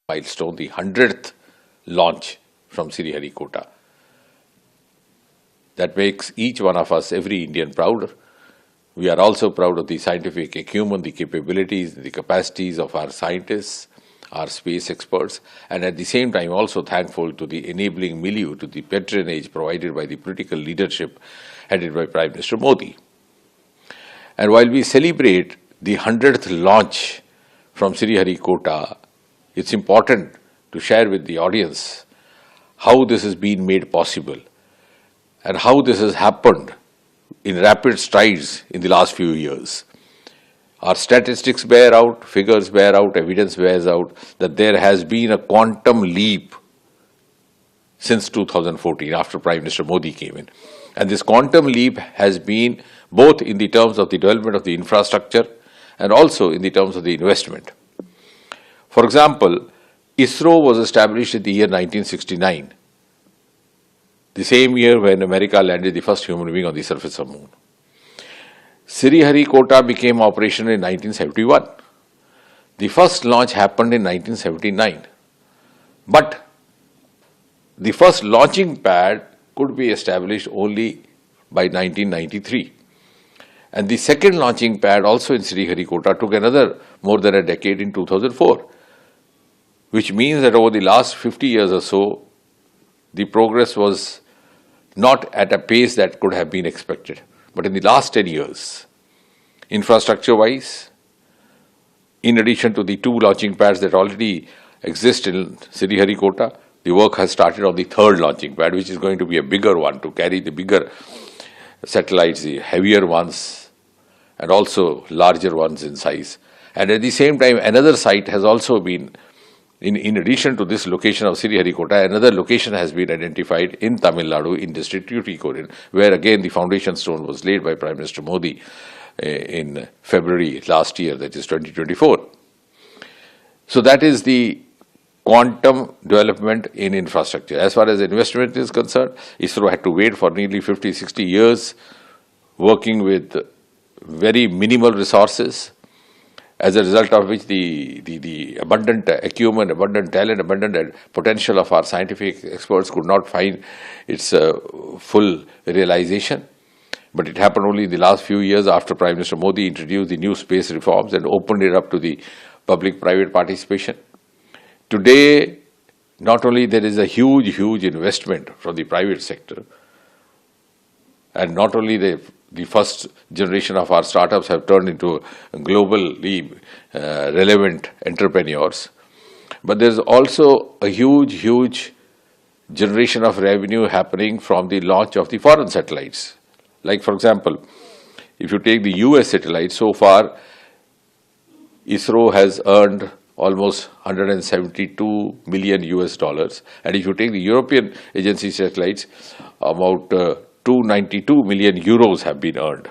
milestone, the 100th launch from Sriharikota. That makes each one of us, every Indian, proud. We are also proud of the scientific acumen, the capabilities, the capacities of our scientists, our space experts, and at the same time also thankful to the enabling milieu, to the patronage provided by the political leadership headed by Prime Minister Modi. And while we celebrate the 100th launch from Sriharikota, it's important to share with the audience how this has been made possible and how this has happened in rapid strides in the last few years. Our statistics bear out, figures bear out, evidence bears out that there has been a quantum leap since 2014 after Prime Minister Modi came in. And this quantum leap has been both in the terms of the development of the infrastructure and also in the terms of the investment. For example, ISRO was established in the year 1969, the same year when America landed the first human being on the surface of the moon. Sriharikota became operational in 1971. The first launch happened in 1979. But the first launching pad could be established only by 1993. And the second launching pad also in Sriharikota took another more than a decade in 2004, which means that over the last 50 years or so, the progress was not at a pace that could have been expected. But in the last 10 years, infrastructure-wise, in addition to the 2 launching pads that already exist in Sriharikota, the work has started on the 3rd launching pad, which is going to be a bigger one to carry the bigger satellites, the heavier ones, and also larger ones in size. And at the same time, another site has also been, in addition to this location of Sriharikota, another location has been identified in Tamil Nadu in district Tuticorin, where again the foundation stone was laid by Prime Minister Modi in February last year, that is 2024. So that is the quantum development in infrastructure. As far as investment is concerned, ISRO had to wait for nearly 50-60 years, working with very minimal resources, as a result of which the abundant acumen, abundant talent, abundant potential of our scientific experts could not find its full realization. But it happened only in the last few years after Prime Minister Modi introduced the new space reforms and opened it up to the public-private participation. Today, not only there is a huge investment from the private sector, and not only the first generation of our startups have turned into globally relevant entrepreneurs, but there's also a huge generation of revenue happening from the launch of the foreign satellites. Like, for example, if you take the US satellites, so far ISRO has earned almost 172 million US dollars, and if you take the European agency satellites, about 292 million euros have been earned.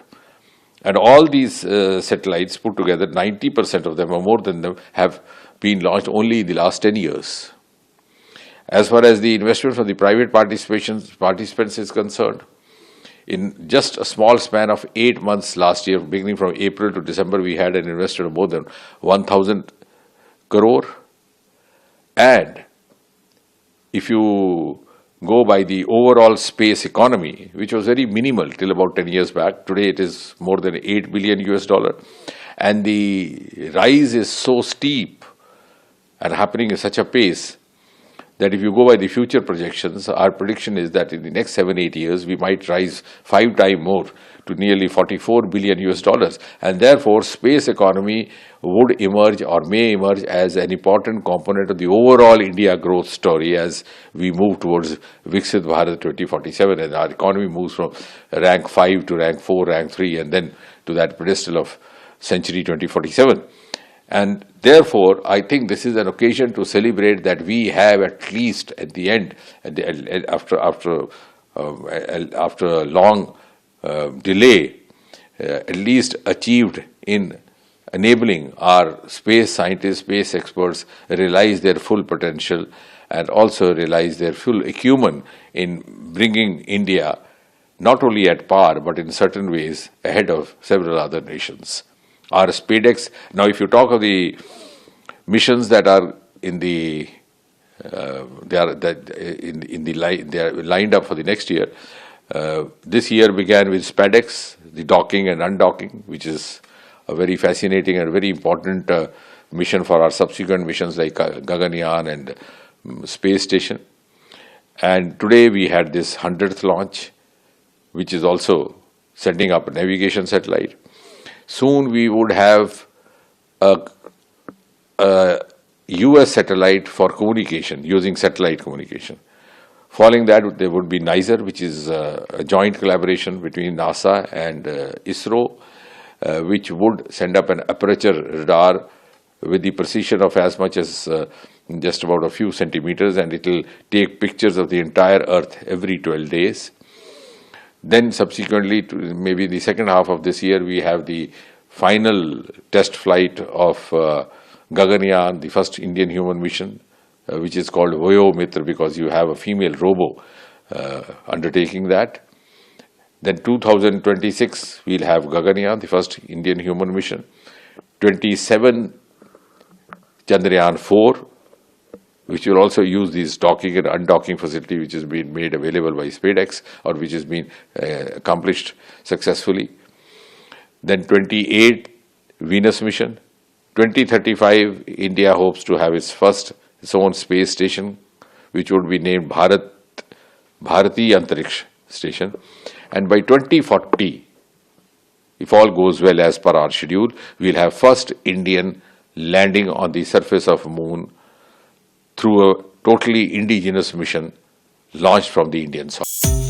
And all these satellites put together, 90% of them or more than them have been launched only in the last 10 years. As far as the investment from the private participants is concerned, in just a small span of 8 months last year, beginning from April to December, we had an investment of more than 1,000 crore. And if you go by the overall space economy, which was very minimal till about 10 years back, today it is more than 8 billion US dollar. And the rise is so steep and happening at such a pace that if you go by the future projections, our prediction is that in the next 7-8 years, we might rise 5 times more to nearly 44 billion US dollars. And therefore, space economy would emerge or may emerge as an important component of the overall India growth story as we move towards Viksit Bharat 2047, and our economy moves from rank 5 to rank 4, rank 3, and then to that pedestal of century 2047. And therefore, I think this is an occasion to celebrate that we have at least at the end, after a long delay, at least achieved in enabling our space scientists, space experts realize their full potential and also realize their full acumen in bringing India not only at par but in certain ways ahead of several other nations. Our SpaceX, now if you talk of the missions that are in the they are lined up for the next year. This year began with SpaceX, the docking and undocking, which is a very fascinating and very important mission for our subsequent missions like Gaganyaan and space station. And today we had this 100th launch, which is also sending up a navigation satellite. Soon we would have a US satellite for communication, using satellite communication. Following that, there would be NISR, which is a joint collaboration between NASA and ISRO, which would send up an aperture radar with the precision of as much as just about a few centimeters, and it will take pictures of the entire Earth every 12 days. Then subsequently, maybe the second half of this year, we have the final test flight of Gaganyaan, the first Indian human mission, which is called Vayo Mitra, because you have a female robo undertaking that. Then 2026, we'll have Gaganyaan, the first Indian human mission. 27, Chandrayaan 4, which will also use this docking and undocking facility, which has been made available by SpaceX, or which has been accomplished successfully. Then 28, Venus mission. 2035, India hopes to have its own space station, which would be named Bharati Antariksh Station. And by 2040, if all goes well as per our schedule, we'll have first Indian landing on the surface of Moon through a totally indigenous mission launched from the Indian soil.